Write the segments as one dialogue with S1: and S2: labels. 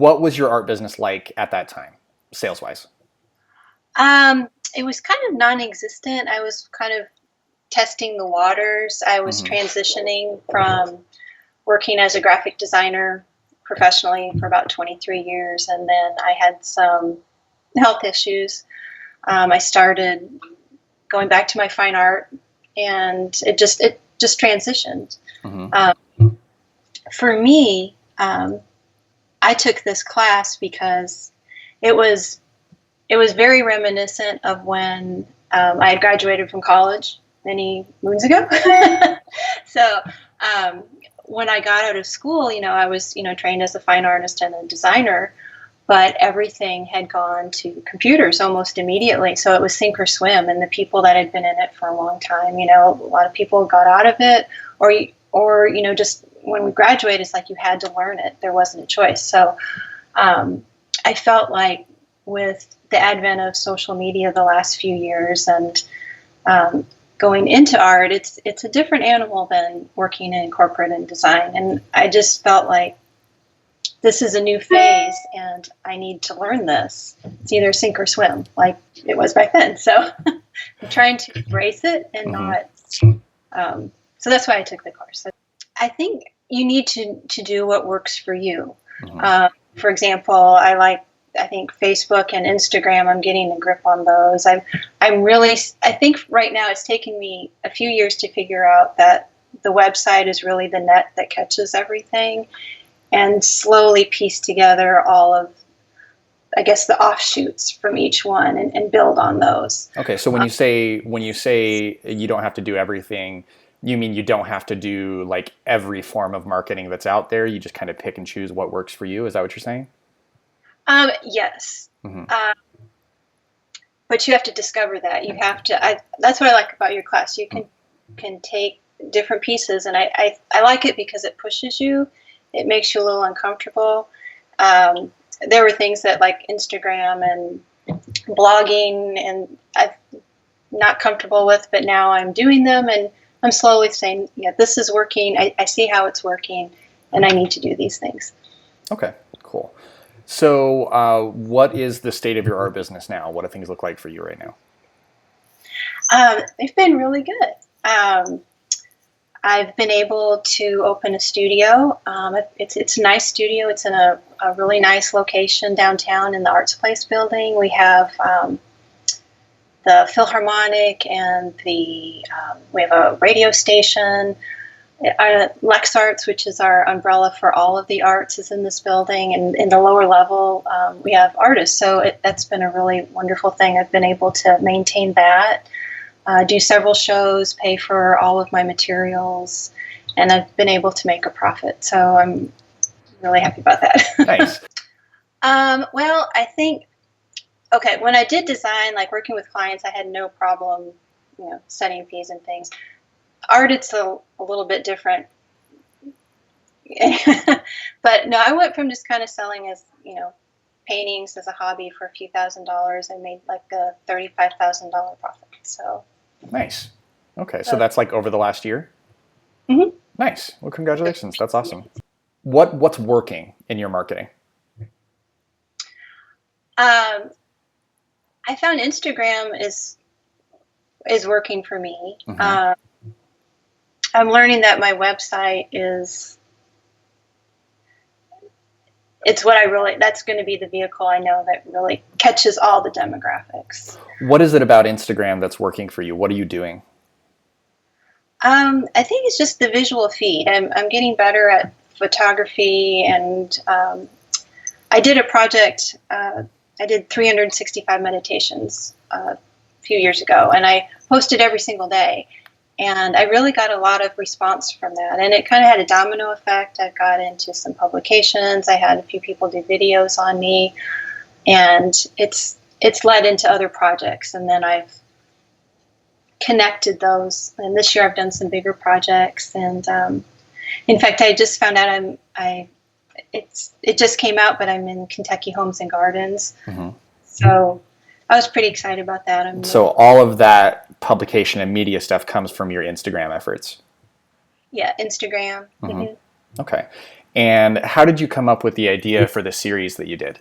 S1: what was your art business like at that time, sales-wise?
S2: It was kind of non-existent. I was kind of testing the waters. I was
S1: Mm-hmm.
S2: transitioning from working as a graphic designer professionally for about 23 years, and then I had some health issues. I started going back to my fine art, and it just transitioned.
S1: Mm-hmm.
S2: For me, I took this class because it was it was very reminiscent of when I had graduated from college many moons ago. So when I got out of school, I was trained as a fine artist and a designer, but everything had gone to computers almost immediately. So it was sink or swim, and the people that had been in it for a long time, a lot of people got out of it, or just when we graduated, it's like you had to learn it. There wasn't a choice. So I felt like with the advent of social media the last few years and going into art, it's a different animal than working in corporate and design. And I just felt like this is a new phase and I need to learn this. It's either sink or swim, like it was back then. So I'm trying to embrace it and not. So that's why I took the course. I think you need to do what works for you. For example, I think Facebook and Instagram, I'm getting a grip on those. I think right now it's taken me a few years to figure out that the website is really the net that catches everything, and slowly piece together all of, I guess, the offshoots from each one and build on those.
S1: Okay, so when you say you don't have to do everything, you mean you don't have to do like every form of marketing that's out there. You just kind of pick and choose what works for you. Is that what you're saying?
S2: Yes. But you have to discover that. You have to. That's what I like about your class. You can take different pieces, and I like it because it pushes you. It makes you a little uncomfortable. There were things that like Instagram and blogging, and I'm not comfortable with, but now I'm doing them, and I'm slowly saying, yeah, this is working. I see how it's working, and I need to do these things.
S1: Okay, cool. So what is the state of your art business now? What do things look like for you right now?
S2: They've been really good. I've been able to open a studio. It's a nice studio. It's in a really nice location downtown in the Arts Place building. We have the Philharmonic and we have a radio station. Lex Arts, which is our umbrella for all of the arts, is in this building. And in the lower level, we have artists. So that's been a really wonderful thing. I've been able to maintain that. Do several shows, pay for all of my materials, and I've been able to make a profit. So I'm really happy about that.
S1: Nice.
S2: Well, I think, okay, when I did design, like working with clients, I had no problem, setting fees and things. Art, it's a little bit different. But no, I went from just kind of selling as, paintings as a hobby for a few $1,000s. I made like a $35,000 profit. So
S1: nice. Okay, so that's like over the last year?
S2: Mm-hmm.
S1: Nice. Well, congratulations. That's awesome. What's working in your marketing?
S2: I found Instagram is working for me. I'm learning that my website it's what that's going to be the vehicle I know that really catches all the demographics.
S1: What is it about Instagram that's working for you? What are you doing?
S2: I think it's just the visual feed. I'm getting better at photography, and I did a project. I did 365 meditations a few years ago, and I posted every single day. And I really got a lot of response from that. And it kind of had a domino effect. I got into some publications. I had a few people do videos on me. And it's led into other projects. And then I've connected those. And this year I've done some bigger projects. And in fact, I just found out it just came out, but I'm in Kentucky Homes and Gardens. So I was pretty excited about that.
S1: So all of that publication and media stuff comes from your Instagram efforts?
S2: Yeah, Instagram.
S1: Okay. And how did you come up with the idea for the series that you did?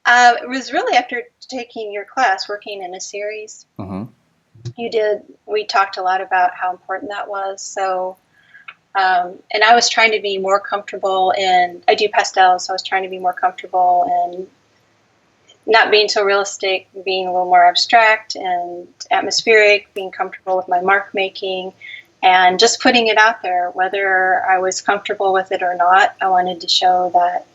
S2: It was really after taking your class, working in a series.
S1: Mm-hmm.
S2: We talked a lot about how important that was. So, and I was trying to be more comfortable I do pastels, so I was trying to be more comfortable and not being so realistic, being a little more abstract and atmospheric, being comfortable with my mark making, and just putting it out there. Whether I was comfortable with it or not, I wanted to show that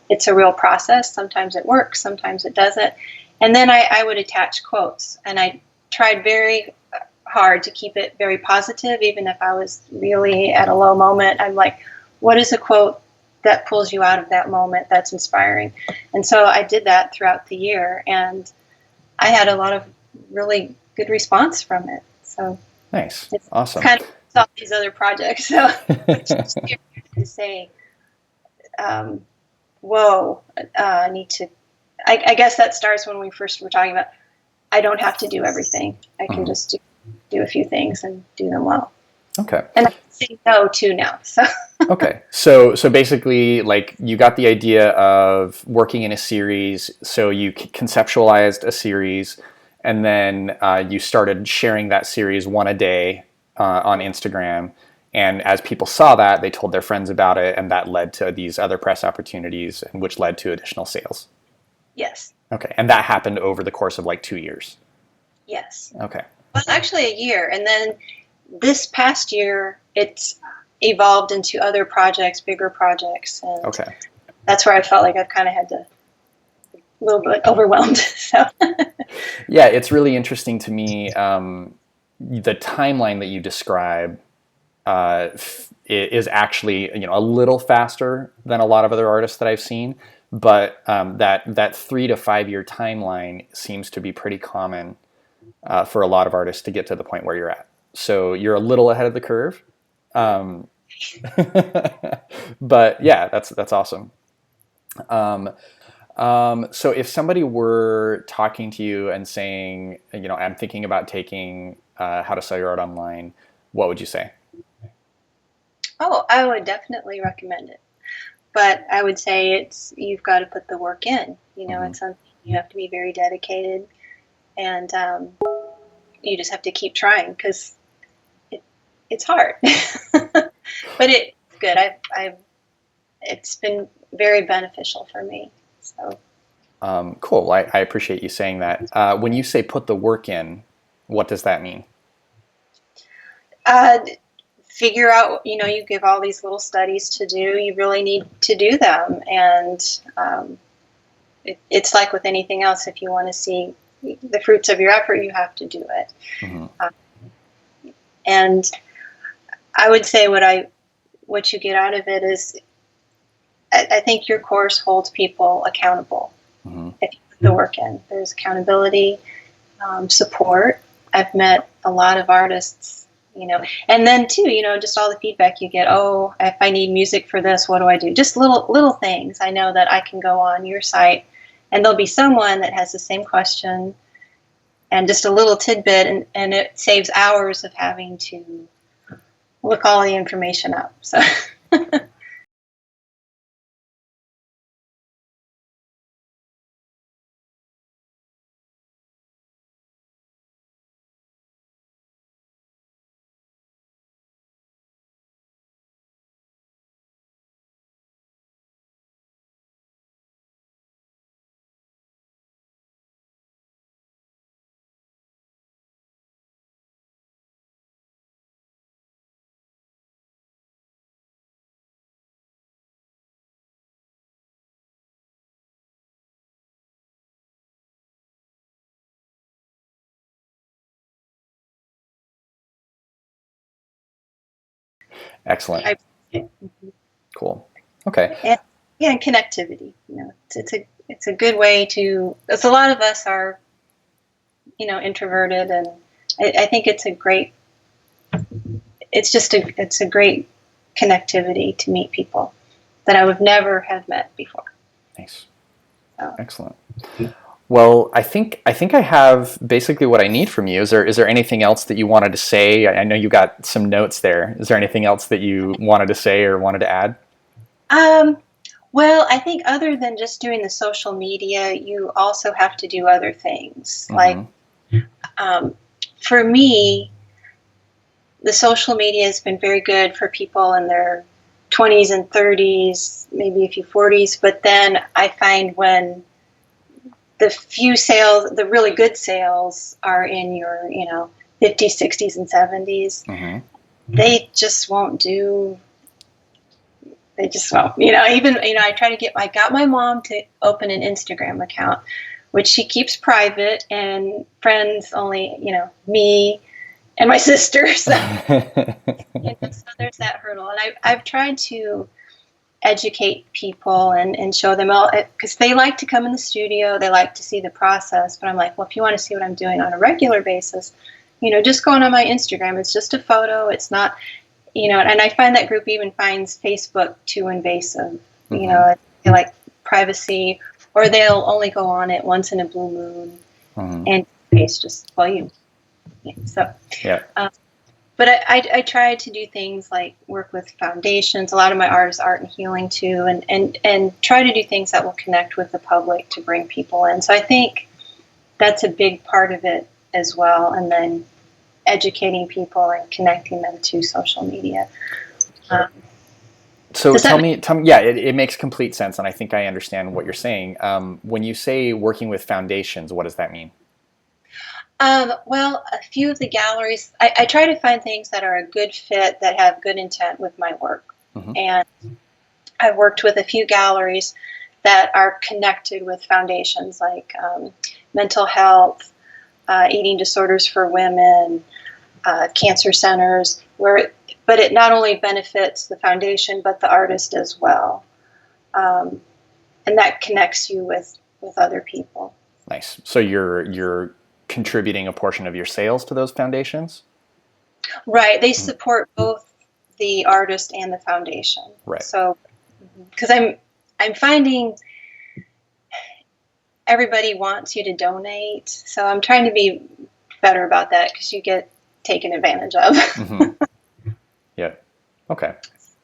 S2: it's a real process. Sometimes it works, sometimes it doesn't. And then I would attach quotes, and I tried very hard to keep it very positive, even if I was really at a low moment. I'm like, what is a quote that pulls you out of that moment that's inspiring? And so I did that throughout the year, and I had a lot of really good response from it. So
S1: Nice.
S2: it's
S1: Awesome.
S2: kind of all these other projects. So it's just to say, whoa, I need to, I guess that starts when we first were talking about, I don't have to do everything. I can just do a few things and do them well.
S1: Okay.
S2: And I can say no too now. So
S1: Okay. So basically, like, you got the idea of working in a series, so you conceptualized a series, and then you started sharing that series one a day on Instagram. And as people saw that, they told their friends about it, and that led to these other press opportunities, and which led to additional sales.
S2: yes.
S1: Okay. And that happened over the course of like 2 years.
S2: Yes.
S1: Okay.
S2: Well, actually a year. And then this past year, it's evolved into other projects, bigger projects. And
S1: Okay.
S2: that's where I felt like I've kind of had to, a little bit overwhelmed. So
S1: Yeah, it's really interesting to me. The timeline that you describe is actually, a little faster than a lot of other artists that I've seen, but that 3 to 5 year timeline seems to be pretty common for a lot of artists to get to the point where you're at. So you're a little ahead of the curve, but yeah, that's awesome. So if somebody were talking to you and saying, I'm thinking about taking How to Sell Your Art Online, what would you say?
S2: oh, I would definitely recommend it. But I would say you've got to put the work in.
S1: Mm-hmm.
S2: It's something you have to be very dedicated, and you just have to keep trying because it's hard. But it's good. It's been very beneficial for me. So
S1: Cool. I appreciate you saying that. When you say put the work in, what does that mean?
S2: uh, figure out, you give all these little studies to do. You really need to do them, and it's like with anything else. If you want to see the fruits of your effort, you have to do it.
S1: Mm-hmm.
S2: And I would say what you get out of it is, I think your course holds people accountable.
S1: Mm-hmm.
S2: If you put the work in, there's accountability, support. I've met a lot of artists, and then too, just all the feedback you get. Oh, if I need music for this, what do I do? Just little things. I know that I can go on your site, and there'll be someone that has the same question, and just a little tidbit, and it saves hours of having to look all the information up. So.
S1: Excellent.
S2: I,
S1: Cool. Okay.
S2: and, yeah, and connectivity. It's a good way to. Because a lot of us are, introverted, and I think it's a great. It's a great connectivity to meet people that I would never have met before.
S1: Nice.
S2: So.
S1: Excellent. Well, I think I have basically what I need from you. Is there anything else that you wanted to say? I know you got some notes there. Is there anything else that you wanted to say or wanted to add?
S2: Um, well, I think other than just doing the social media, you also have to do other things. Like,
S1: Mm-hmm.
S2: um, for me, the social media has been very good for people in their 20s and 30s, maybe a few 40s. But then I find when the few sales, the really good sales, are in your, 50s, 60s, and 70s,
S1: Mm-hmm.
S2: they just won't do. They just won't. Even I try to I got my mom to open an Instagram account, which she keeps private, and friends only, me and my sister. So, so there's that hurdle. And I've tried to educate people and show them all, because they like to come in the studio, they like to see the process. But I'm like, well, if you want to see what I'm doing on a regular basis, just go on my Instagram. It's just a photo. It's not, and I find that group even finds Facebook too invasive.
S1: Mm-hmm.
S2: They like privacy, or they'll only go on it once in a blue moon,
S1: Mm-hmm.
S2: and it's just, well, so.
S1: Yeah.
S2: But I try to do things like work with foundations. A lot of my art is art and healing too, and try to do things that will connect with the public to bring people in. So I think that's a big part of it as well. And then educating people and connecting them to social media. Um,
S1: So
S2: does that make
S1: tell me, yeah, it makes complete sense, and I think I understand what you're saying. When you say working with foundations, what does that mean?
S2: Well, a few of the galleries, I try to find things that are a good fit, that have good intent with my work.
S1: Mm-hmm.
S2: And I've worked with a few galleries that are connected with foundations like mental health, eating disorders for women, cancer centers, but it not only benefits the foundation, but the artist as well. And that connects you with other people.
S1: Nice. So you're contributing a portion of your sales to those foundations?
S2: Right. They
S1: Mhm.
S2: support both the artist and the foundation.
S1: Right.
S2: So, because I'm finding everybody wants you to donate, so I'm trying to be better about that, because you get taken advantage of.
S1: Mm-hmm. Yeah. Okay.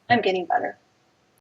S2: I'm getting better.